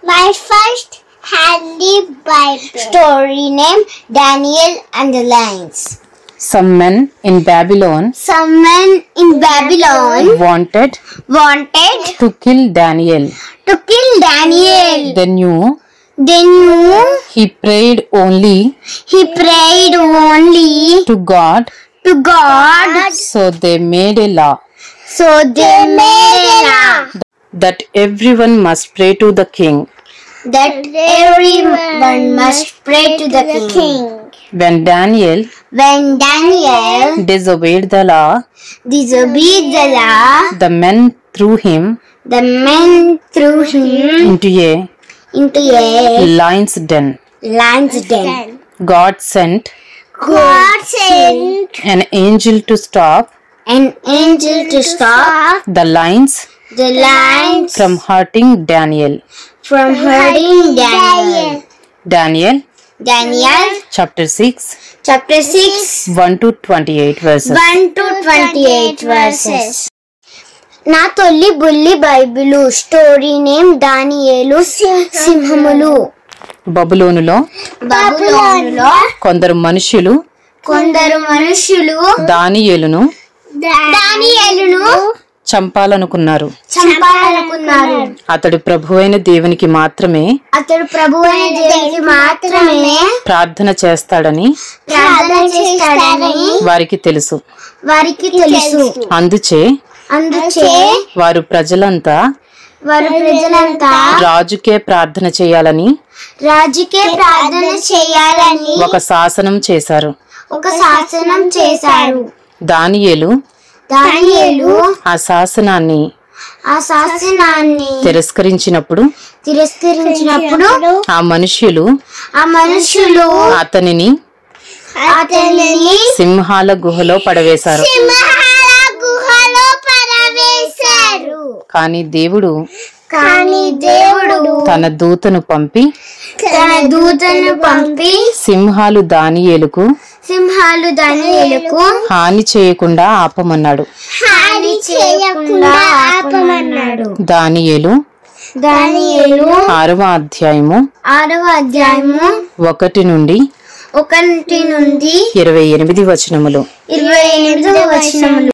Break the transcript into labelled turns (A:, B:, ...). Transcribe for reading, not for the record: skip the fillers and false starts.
A: My first handy Bible. Story name Daniel and the Lions.
B: Some men in Babylon wanted to kill Daniel. They knew he prayed only to God. So they made a law that everyone must pray to the king. When Daniel disobeyed the law, the men threw him into a lion's den. God sent an angel to stop the lions from hurting Daniel. Daniel chapter 6 1 to 28 verses.
A: నా తొలి బుల్లి Bible. Story name దానియేలు సింహములు.
B: బబులోనులో కొందరు మనుషులు దానియేలును చంపాలనుకున్నారు. అతడు ప్రభువైన దేవునికి మాత్రమే ప్రార్థన చేస్తాడని వారికి తెలుసు. అందుచే వారు ప్రజలంతా రాజుకే ప్రార్థన చేయాలని ఒక శాసనం చేశారు. దానియేలు ఆ శాసనాన్ని తిరస్కరించినప్పుడు ఆ మనుష్యులు అతనిని సింహాల గుహలో పడవేశారు. కానీ దేవుడు తన దూతను పంపి సింహాలు దానియేలుకు హాని చేయకుండా ఆపమన్నాడు. దానియేలు 6వ అధ్యాయము 1 నుండి 28 వచనములు.